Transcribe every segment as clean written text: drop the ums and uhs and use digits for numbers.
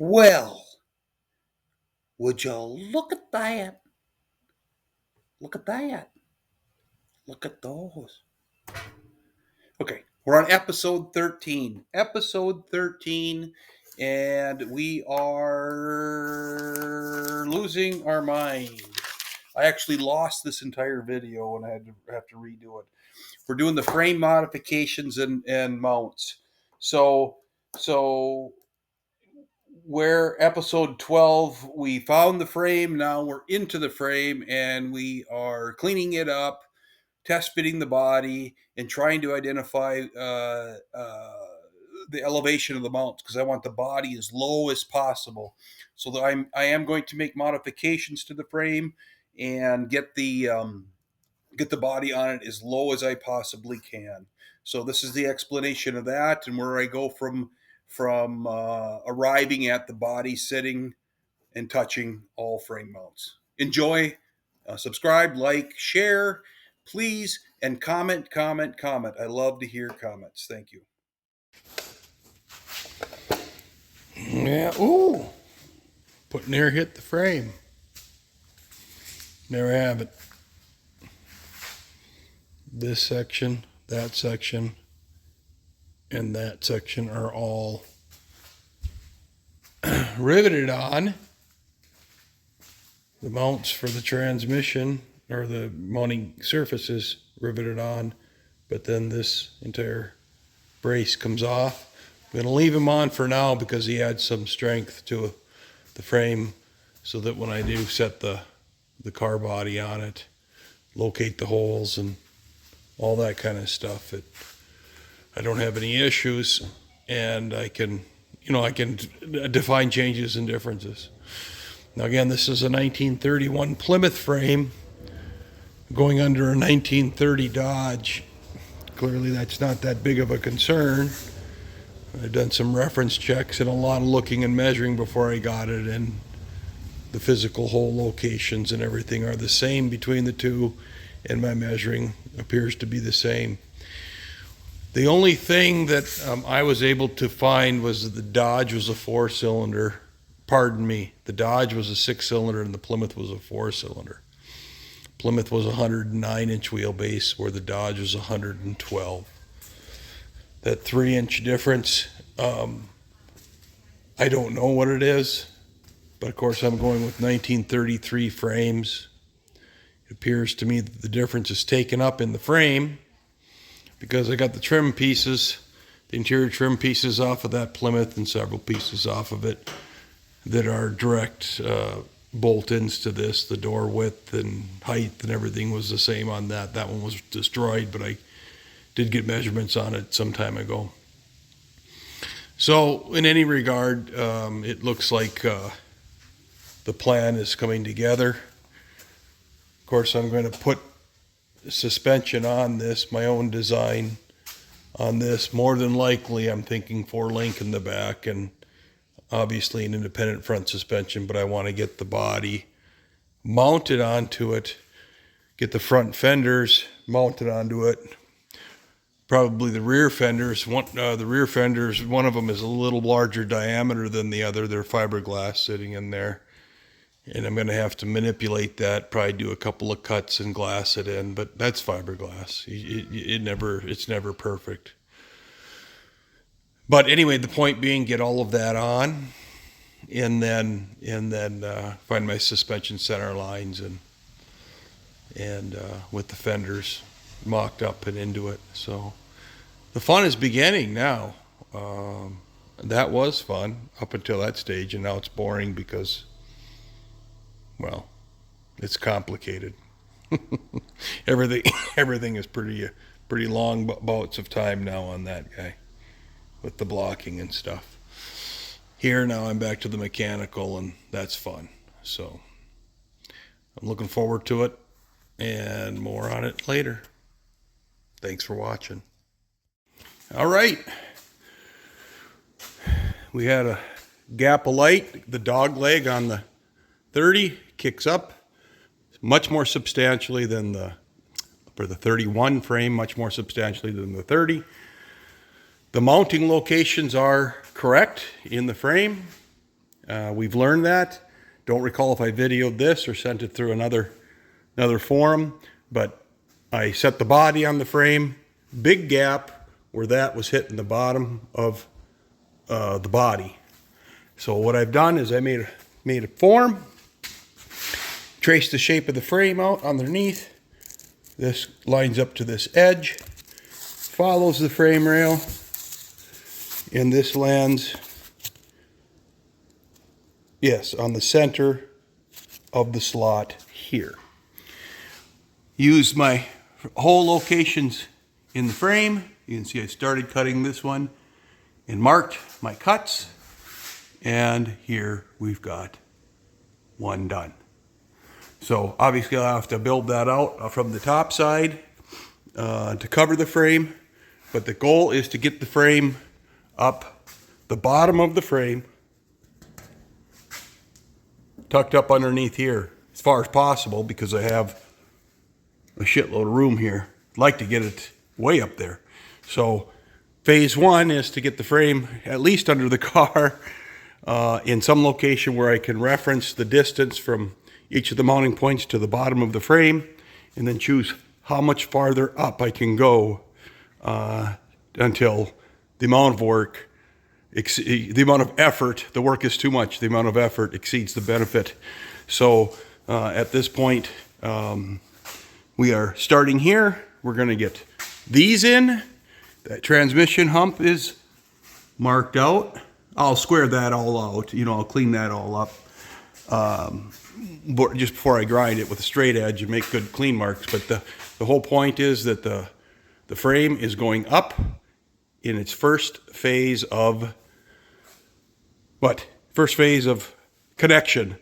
Well, would you look at that? Look at that. Look at those. Okay, we're on episode 13. Episode 13, and we are losing our mind. I actually lost this entire video and I had to have to redo it. We're doing the frame modifications and mounts. So where episode 12 we found the frame, now we're into the frame and we are cleaning it up, test fitting the body, and trying to identify the elevation of the mounts, because I want the body as low as possible. So that I am going to make modifications to the frame and get the body on it as low as I possibly can. So this is the explanation of that and where I go from arriving at the body sitting and touching all frame mounts. Enjoy, subscribe, like, share, please, and comment. I love to hear comments. Thank you. Yeah, ooh. Put near hit the frame. There we have it. This section, that section, and that section are all riveted on. The mounts for the transmission or the mounting surfaces riveted on, but then this entire brace comes off. I'm going to leave him on for now because he adds some strength to the frame so that when I do set the car body on it, locate the holes and all that kind of stuff, I don't have any issues, and I can define changes and differences. Now again, this is a 1931 Plymouth frame going under a 1930 Dodge. Clearly that's not that big of a concern. I've done some reference checks and a lot of looking and measuring before I got it, and the physical hole locations and everything are the same between the two, and my measuring appears to be the same. The only thing that I was able to find was that the Dodge was a 4-cylinder. Pardon me, the Dodge was a 6-cylinder and the Plymouth was a 4-cylinder. Plymouth was a 109-inch wheelbase where the Dodge was 112. That 3-inch difference, I don't know what it is, but of course I'm going with 1933 frames. It appears to me that the difference is taken up in the frame because I got the trim pieces, the interior trim pieces off of that Plymouth and several pieces off of it that are direct bolt-ins to this. The door width and height and everything was the same on that. That one was destroyed, but I did get measurements on it some time ago. So in any regard, it looks like the plan is coming together. Of course, I'm going to put suspension on this, my own design on this. More than likely, I'm thinking 4-link in the back and obviously an independent front suspension, but I want to get the body mounted onto it, get the front fenders mounted onto it. Probably the rear fenders. One of them is a little larger diameter than the other. They're fiberglass sitting in there. And I'm going to have to manipulate that, probably do a couple of cuts and glass it in, but that's fiberglass. It's never perfect. But anyway, the point being, get all of that on, and then find my suspension center lines and with the fenders mocked up and into it. So the fun is beginning now. That was fun up until that stage, and now it's boring because, well, it's complicated. Everything is pretty long bouts of time now on that guy with the blocking and stuff. Here now I'm back to the mechanical, and that's fun. So I'm looking forward to it, and more on it later. Thanks for watching. All right. We had a gap of light. The dog leg on the 30 kicks up much more substantially than for the 31 frame, much more substantially than the 30. The mounting locations are correct in the frame. We've learned that. Don't recall if I videoed this or sent it through another forum, but I set the body on the frame, big gap where that was hitting the bottom of the body. So what I've done is I made a form, traced the shape of the frame out underneath. This lines up to this edge, follows the frame rail, and this lands, yes, on the center of the slot here. Used my hole locations in the frame. You can see I started cutting this one and marked my cuts. And here we've got one done. So obviously I'll have to build that out from the top side to cover the frame. But the goal is to get the frame up, the bottom of the frame, tucked up underneath here as far as possible, because I have a shitload of room here. I'd like to get it way up there. So phase one is to get the frame at least under the car in some location where I can reference the distance from each of the mounting points to the bottom of the frame, and then choose how much farther up I can go until the amount of work, the amount of effort, the work is too much, the amount of effort exceeds the benefit. So at this point, we are starting here. We're going to get these in. That transmission hump is marked out. I'll square that all out. I'll clean that all up just before I grind it with a straight edge and make good clean marks. But the whole point is that the frame is going up in its first phase of connection.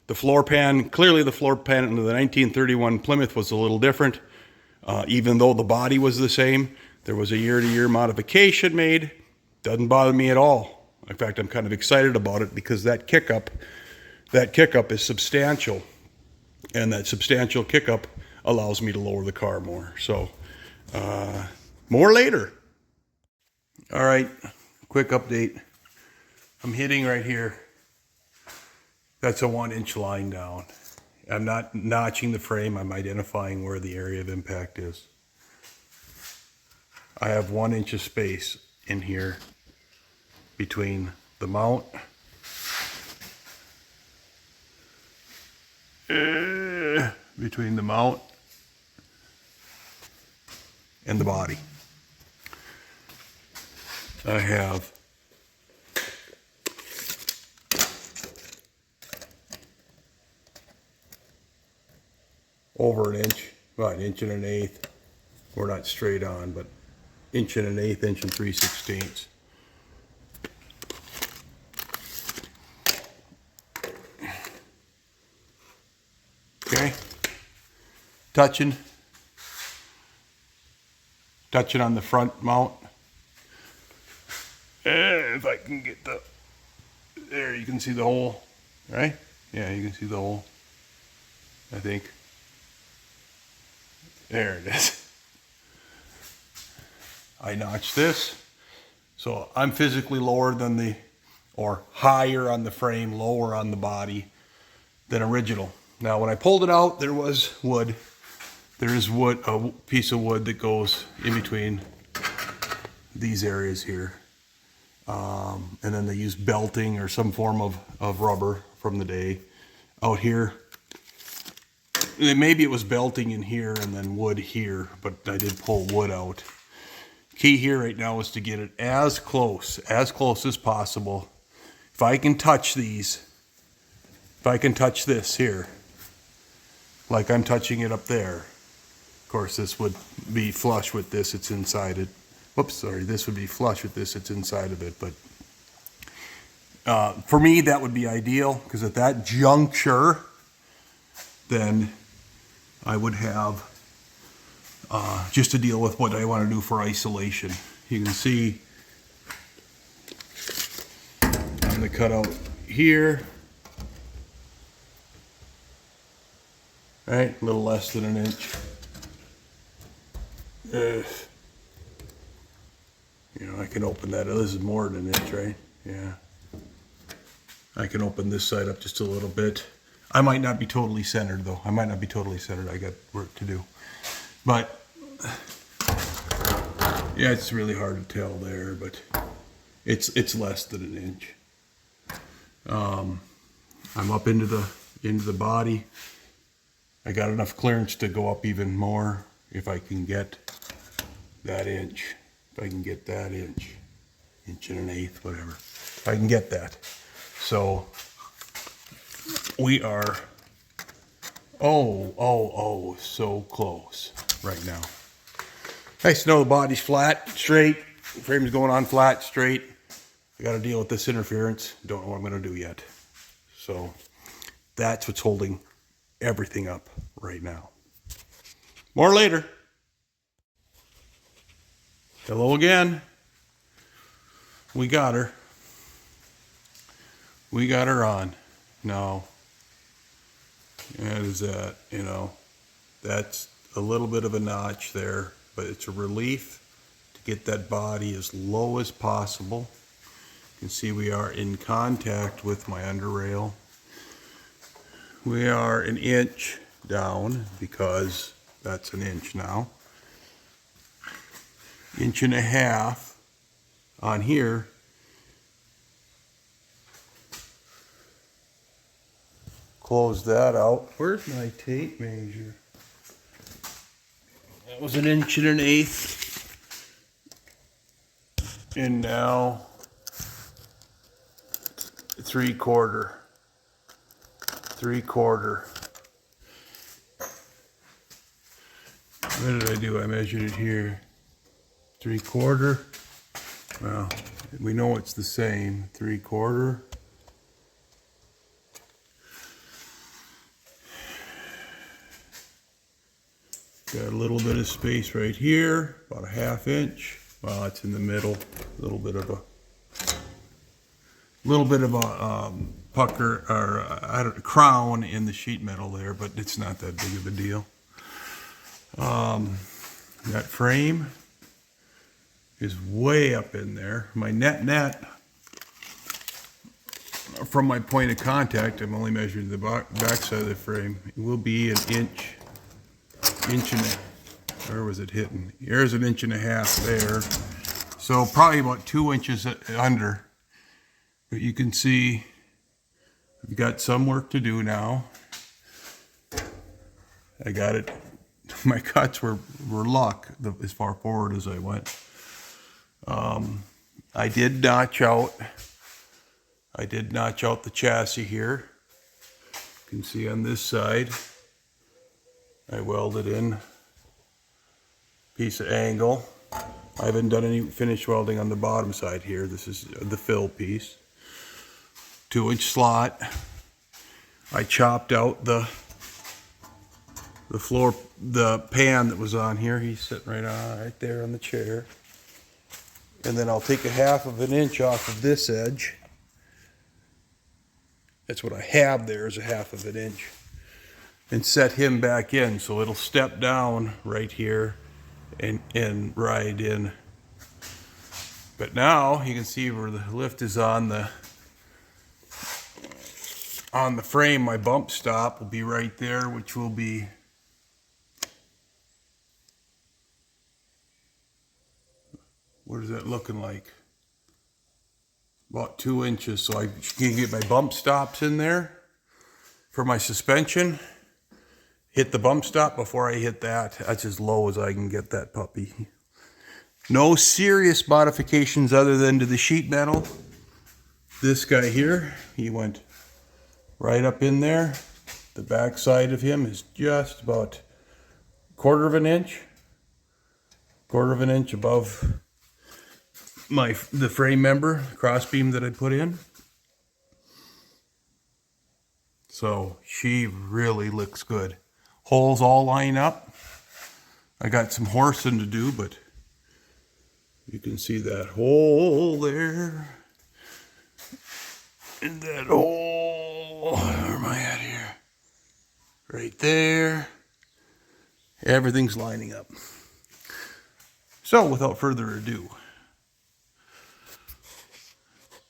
The floor pan, clearly the floor pan in the 1931 Plymouth was a little different. Even though the body was the same, there was a year-to-year modification made. Doesn't bother me at all. In fact, I'm kind of excited about it because that kickup is substantial, and that substantial kickup allows me to lower the car more. So, more later. All right, quick update. I'm hitting right here. That's a 1-inch line down. I'm not notching the frame. I'm identifying where the area of impact is. I have 1 inch of space in here between the mount and the body. I have over an inch, about 1 1/8 inches. We're not straight on, but 1 1/8 inches, 1 3/16 inches. Okay, touching on the front mount. And if I can get there, you can see the hole, right? Yeah, you can see the hole, I think. There it is. I notched this. So I'm physically lower than or higher on the frame, lower on the body than original. Now, when I pulled it out, there was wood. There is wood, a piece of wood that goes in between these areas here. And then they use belting or some form of rubber from the day. Out here, maybe it was belting in here and then wood here, but I did pull wood out. Key here right now is to get it as close as possible. If I can touch these, if I can touch this here, like I'm touching it up there, of course this would be flush with this, it's inside it. Whoops, sorry, this would be flush with this, it's inside of it. But for me, that would be ideal, because at that juncture, then I would have just to deal with what I want to do for isolation. You can see on the cutout here, right, a little less than 1 inch. I can open that. This is more than 1 inch, right? Yeah. I can open this side up just a little bit. I might not be totally centered though. I might not be totally centered. I got work to do. But yeah, it's really hard to tell there, but it's less than an inch. I'm up into the body. I got enough clearance to go up even more if I can get that inch. If I can get that inch and an eighth, whatever. If I can get that. So we are so close right now. Nice to know the body's flat, straight. The frame's going on flat, straight. I got to deal with this interference. Don't know what I'm going to do yet. So that's what's holding everything up right now. More later. Hello again. We got her. We got her on. Now, that is that, you know, that's a little bit of a notch there, but it's a relief to get that body as low as possible. You can see we are in contact with my under rail. We are an inch down because that's an inch now. Inch and a half on here. Close that out. Where's my tape measure? That was an inch and an eighth. And now 3/4. 3/4. What did I do? I measured it here. 3/4. Well, we know it's the same. 3/4. Got a little bit of space right here, about a 1/2 inch. Well, it's in the middle. A little bit of a pucker or crown in the sheet metal there, but it's not that big of a deal. That frame is way up in there. My net from my point of contact, I'm only measuring the back side of the frame. It will be an inch and a, where was it hitting? Here's an inch and a half there. So probably about 2 inches under. But you can see I've got some work to do now. I got it. My cuts were luck as far forward as I went. I did notch out the chassis here. You can see on this side, I welded in a piece of angle. I haven't done any finish welding on the bottom side here. This is the fill piece. 2-inch slot. I chopped out the pan that was on here. He's sitting right there on the chair. And then I'll take a 1/2 inch off of this edge. That's what I have there, is a 1/2 inch. And set him back in, so it'll step down right here and ride in. But now you can see where the lift is on the frame. My bump stop will be right there, which will be what is that looking like? About 2 inches. So I can get my bump stops in there for my suspension. Hit the bump stop before I hit that. That's as low as I can get that puppy. No serious modifications other than to the sheet metal. This guy here, he went right up in there. The back side of him is just about 1/4 inch. 1/4 inch above the frame member, crossbeam that I put in. So she really looks good. Holes all line up. I got some horsing to do, but you can see that hole there. And that hole, where am I at here? Right there. Everything's lining up. So without further ado,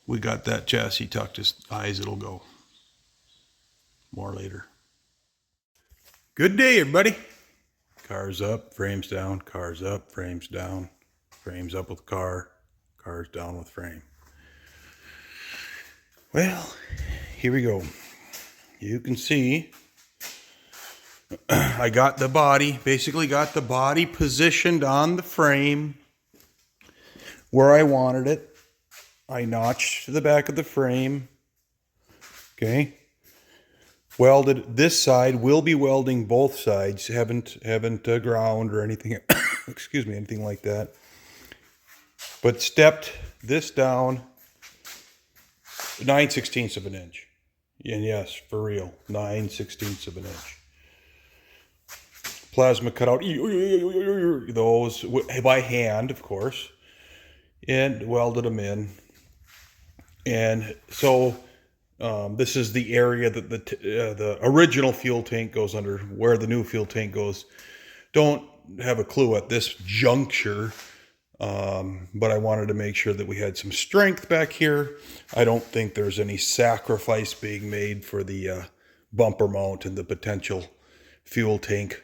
we got that chassis tucked as high as it'll go. More later. Good day, everybody. Cars up, frames down, cars up, frames down, frames up with car, cars down with frame. Well, here we go. You can see I got the body, basically got the body positioned on the frame where I wanted it. I notched the back of the frame. Okay. Welded this side. Will be welding both sides. Haven't ground or anything. Excuse me, anything like that. But stepped this down 9/16 of an inch. And yes, for real, 9/16 of an inch. Plasma cutout those by hand, of course, and welded them in. And so this is the area that the original fuel tank goes under, where the new fuel tank goes. Don't have a clue at this juncture, but I wanted to make sure that we had some strength back here. I don't think there's any sacrifice being made for the bumper mount and the potential fuel tank.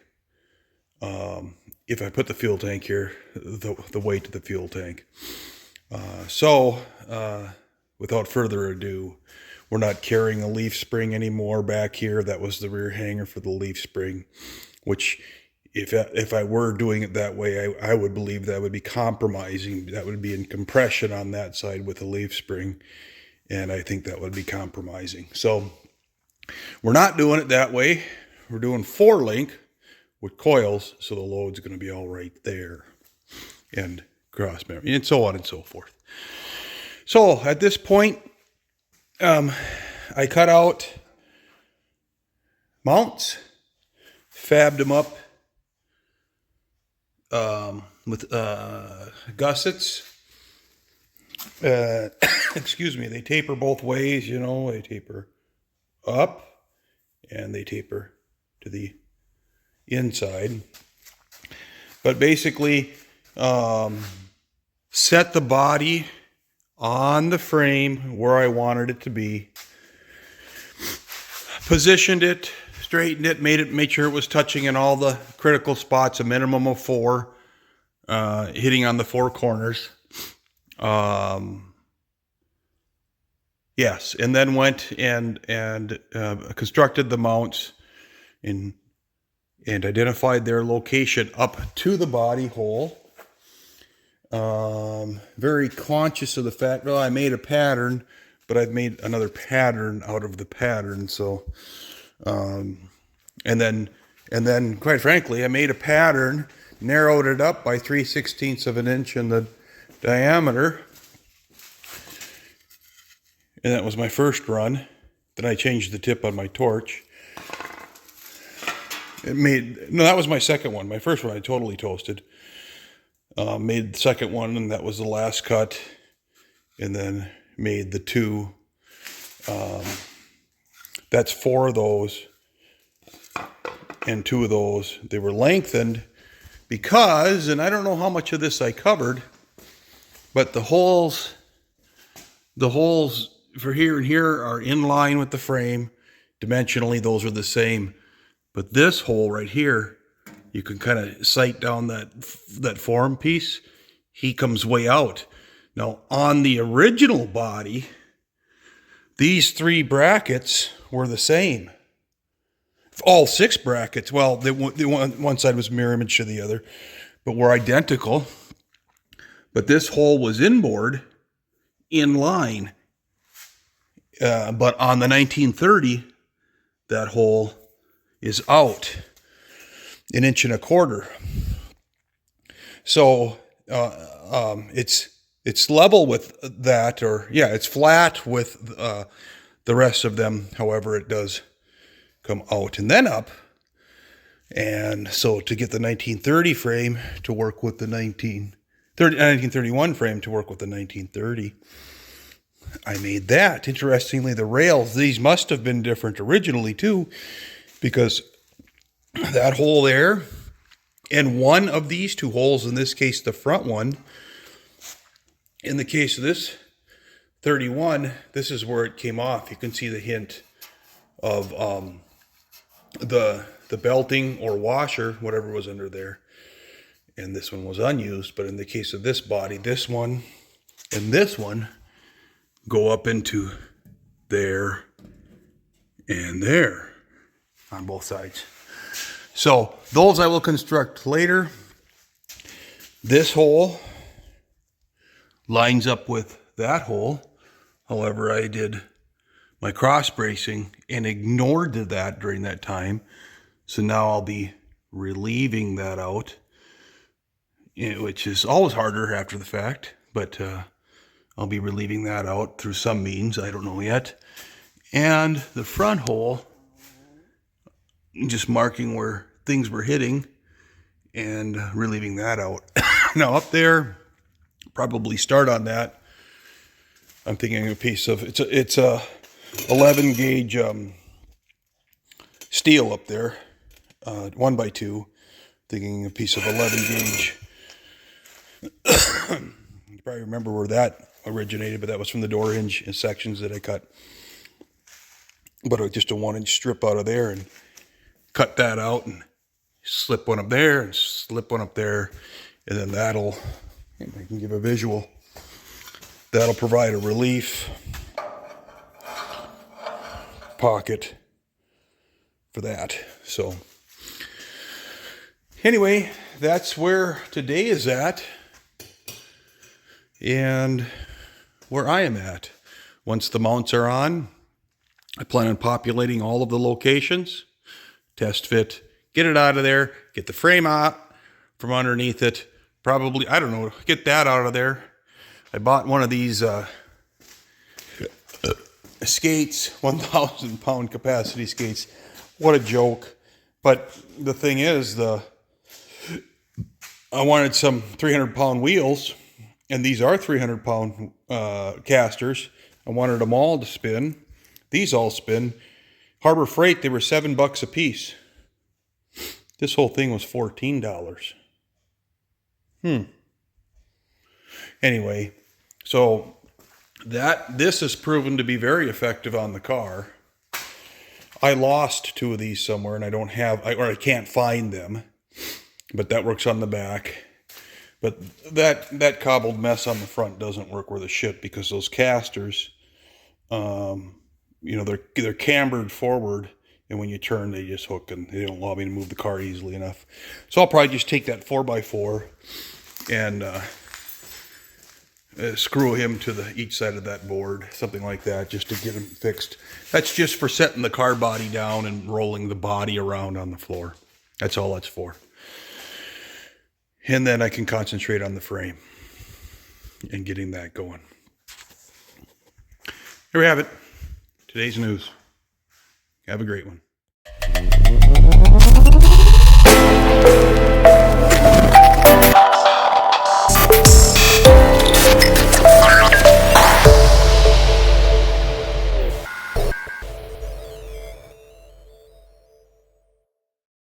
If I put the fuel tank here, the weight of the fuel tank. So without further ado, we're not carrying a leaf spring anymore back here. That was the rear hanger for the leaf spring, which if I were doing it that way, I would believe that would be compromising. That would be in compression on that side with the leaf spring, and I think that would be compromising. So we're not doing it that way. We're doing 4-link with coils, so the load's going to be all right there, and cross memory, and so on and so forth. So at this point, I cut out mounts, fabbed them up with gussets. Excuse me, they taper both ways, you know, they taper up and they taper to the inside. But basically, set the body on the frame where I wanted it to be, positioned it, straightened it, made sure it was touching in all the critical spots, a minimum of 4, hitting on the 4 corners. Yes, and then went and constructed the mounts and identified their location up to the body hole. Very conscious of the fact, well, I made a pattern, but I've made another pattern out of the pattern. So, and then quite frankly, I made a pattern, narrowed it up by 3/16 of an inch in the diameter. And that was my first run. Then I changed the tip on my torch. That was my second one. My first one I totally toasted. Made the second one, and that was the last cut, and then made the 2. That's 4 of those and 2 of those. They were lengthened because, and I don't know how much of this I covered, but the holes for here and here are in line with the frame. Dimensionally, those are the same. But this hole right here, you can kind of sight down that form piece. He comes way out. Now, on the original body, these 3 brackets were the same. All 6 brackets, well, one side was mirror image to the other, but were identical. But this hole was inboard, in line. But on the 1930, that hole is out 1.25 inches. So it's level with that, or yeah, it's flat with the rest of them. However, it does come out and then up. And so to get the 1930 frame to work with the 1931 frame to work with the 1930, I made that. Interestingly, the rails, these must have been different originally too, because that hole there and one of these 2 holes, in this case the front one, in the case of this 31, this is where it came off. You can see the hint of the belting or washer, whatever was under there. And this one was unused. But in the case of this body, this one and this one go up into there and there on both sides. So those I will construct later. This hole lines up with that hole. However, I did my cross bracing and ignored that during that time. So now I'll be relieving that out, which is always harder after the fact, but I'll be relieving that out through some means. I don't know yet. And the front hole, just marking where things were hitting and relieving that out. Now up there, probably start on that. I'm thinking a piece of, it's a 11 gauge steel up there, 1x2. Thinking a piece of 11 gauge. You probably remember where that originated, but that was from the door hinge sections that I cut. But just a 1-inch strip out of there and cut that out and slip one up there and slip one up there. And then that'll, I can give a visual, that'll provide a relief pocket for that. So anyway, that's where today is at and where I am at. Once the mounts are on, I plan on populating all of the locations, test fit, get it out of there, get the frame out from underneath it. Probably, I don't know, get that out of there. I bought one of these skates, 1,000 pound capacity skates. What a joke. But the thing is, I wanted some 300 pound wheels, and these are 300 pound casters. I wanted them all to spin. These all spin. Harbor Freight, they were $7 a piece. This whole thing was $14. Anyway, so this has proven to be very effective on the car. I lost 2 of these somewhere, and I don't have, or I can't find them. But that works on the back. But that cobbled mess on the front doesn't work worth a shit, because those casters, you know, they're cambered forward, and when you turn, they just hook, and they don't allow me to move the car easily enough. So I'll probably just take that 4x4 and screw him to each side of that board, something like that, just to get him fixed. That's just for setting the car body down and rolling the body around on the floor. That's all that's for. And then I can concentrate on the frame and getting that going. Here we have it. Today's news. Have a great one.